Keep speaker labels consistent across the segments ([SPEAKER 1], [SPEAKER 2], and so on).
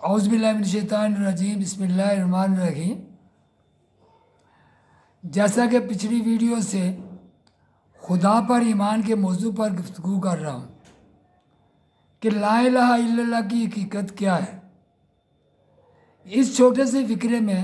[SPEAKER 1] اعوذ باللہ من الشیطان الرجیم، بسم اللہ الرحمن الرحیم۔ جیسا کہ پچھلی ویڈیو سے خدا پر ایمان کے موضوع پر گفتگو کر رہا ہوں کہ لا الہ الا اللہ کی حقیقت کیا ہے۔ اس چھوٹے سے فقرے میں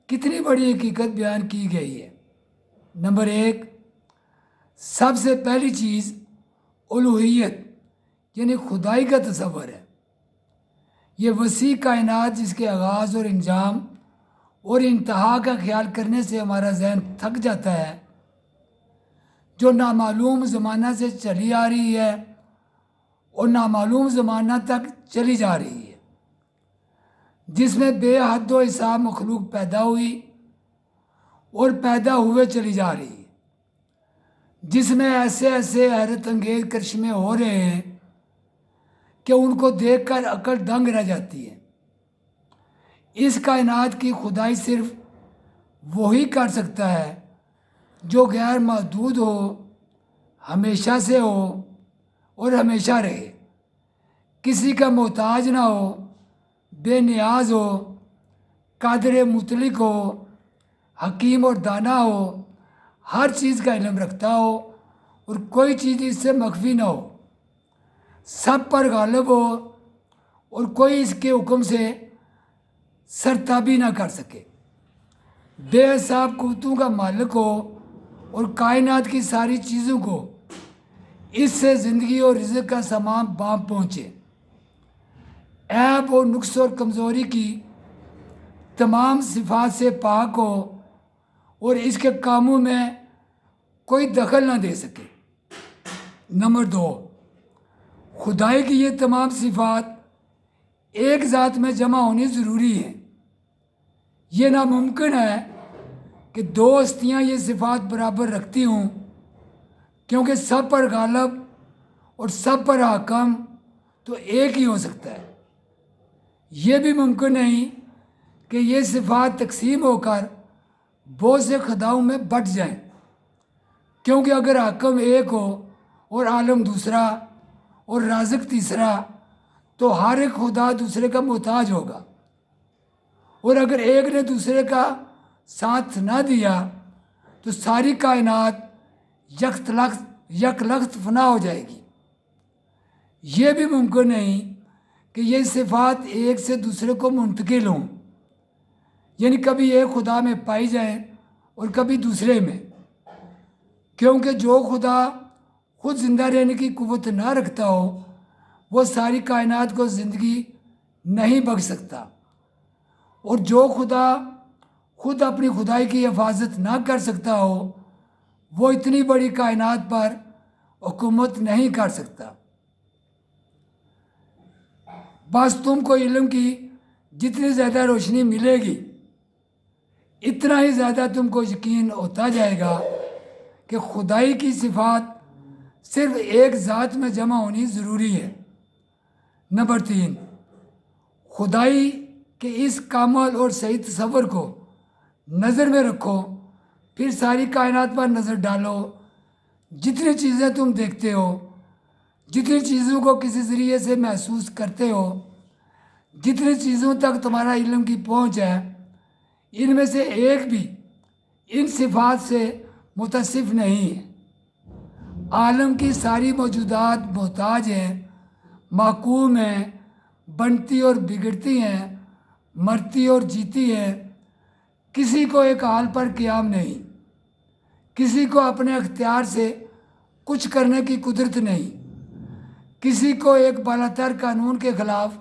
[SPEAKER 1] کتنی بڑی حقیقت بیان کی گئی ہے۔ نمبر 1، سب سے پہلی چیز الوہیت یعنی خدائی کا تصور ہے۔ یہ وسیع کائنات جس کے آغاز اور انجام اور انتہا کا خیال کرنے سے ہمارا ذہن تھک جاتا ہے، جو نامعلوم زمانہ سے چلی آ رہی ہے اور نامعلوم زمانہ تک چلی جا رہی ہے، جس میں بے حد و حساب مخلوق پیدا ہوئی اور پیدا ہوئے چلی جا رہی ہے، جس میں ایسے حیرت انگیز کرشمے ہو رہے ہیں کہ ان کو دیکھ کر عقل دنگ رہ جاتی ہے۔ اس کائنات کی خدائی صرف وہی کر سکتا ہے جو غیر محدود ہو، ہمیشہ سے ہو اور ہمیشہ رہے، کسی کا محتاج نہ ہو، بے نیاز ہو، قادر مطلق ہو، حکیم اور دانا ہو، ہر چیز کا علم رکھتا ہو اور کوئی چیز اس سے مخفی نہ ہو، سب پر غالب ہو اور کوئی اس کے حکم سے سرتابی نہ کر سکے، بے حساب قوتوں کا مالک ہو اور کائنات کی ساری چیزوں کو اس سے زندگی اور رزق کا سامان بام پہنچے، عیب اور نقص اور کمزوری کی تمام صفات سے پاک ہو اور اس کے کاموں میں کوئی دخل نہ دے سکے۔ نمبر 2، خدائی کی یہ تمام صفات ایک ذات میں جمع ہونی ضروری ہے۔ یہ ناممکن ہے کہ دو ہستیاں یہ صفات برابر رکھتی ہوں، کیونکہ سب پر غالب اور سب پر حاکم تو ایک ہی ہو سکتا ہے۔ یہ بھی ممکن نہیں کہ یہ صفات تقسیم ہو کر بہت سے خداؤں میں بٹ جائیں، کیونکہ اگر حاکم ایک ہو اور عالم دوسرا اور رازق تیسرا تو ہر ایک خدا دوسرے کا محتاج ہوگا، اور اگر ایک نے دوسرے کا ساتھ نہ دیا تو ساری کائنات یک لخت فنا ہو جائے گی۔ یہ بھی ممکن نہیں کہ یہ صفات ایک سے دوسرے کو منتقل ہوں، یعنی کبھی ایک خدا میں پائی جائیں اور کبھی دوسرے میں، کیونکہ جو خدا خود زندہ رہنے کی قوت نہ رکھتا ہو وہ ساری کائنات کو زندگی نہیں بخش سکتا، اور جو خدا خود اپنی خدائی کی حفاظت نہ کر سکتا ہو وہ اتنی بڑی کائنات پر حکومت نہیں کر سکتا۔ بس تم کو علم کی جتنی زیادہ روشنی ملے گی اتنا ہی زیادہ تم کو یقین ہوتا جائے گا کہ خدائی کی صفات صرف ایک ذات میں جمع ہونی ضروری ہے۔ نمبر 3، خدائی کے اس کامل اور صحیح تصور کو نظر میں رکھو، پھر ساری کائنات پر نظر ڈالو۔ جتنی چیزیں تم دیکھتے ہو، جتنی چیزوں کو کسی ذریعے سے محسوس کرتے ہو، جتنی چیزوں تک تمہارا علم کی پہنچ ہے، ان میں سے ایک بھی ان صفات سے متصف نہیں ہے۔ عالم کی ساری موجودات محتاج ہیں، محکوم ہیں، بنتی اور بگڑتی ہیں، مرتی اور جیتی ہیں، کسی کو ایک حال پر قیام نہیں، کسی کو اپنے اختیار سے کچھ کرنے کی قدرت نہیں، کسی کو ایک بالاتر قانون کے خلاف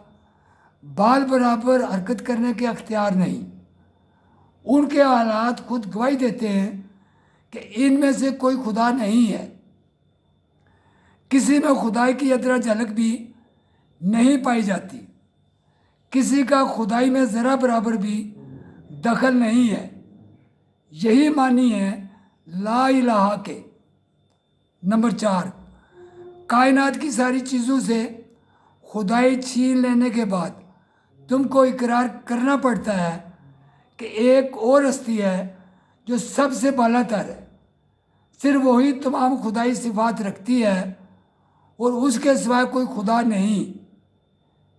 [SPEAKER 1] بال برابر حرکت کرنے کے اختیار نہیں۔ ان کے حالات خود گواہی دیتے ہیں کہ ان میں سے کوئی خدا نہیں ہے، کسی میں خدائی کی ادنا جھلک بھی نہیں پائی جاتی، کسی کا خدائی میں ذرا برابر بھی دخل نہیں ہے۔ یہی معنی ہے لا الہ کے۔ نمبر 4، کائنات کی ساری چیزوں سے خدائی چھین لینے کے بعد تم کو اقرار کرنا پڑتا ہے کہ ایک اور ہستی ہے جو سب سے بالا تر ہے، صرف وہی تمام خدائی صفات رکھتی ہے اور اس کے سوائے کوئی خدا نہیں۔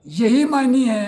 [SPEAKER 1] یہی معنی ہے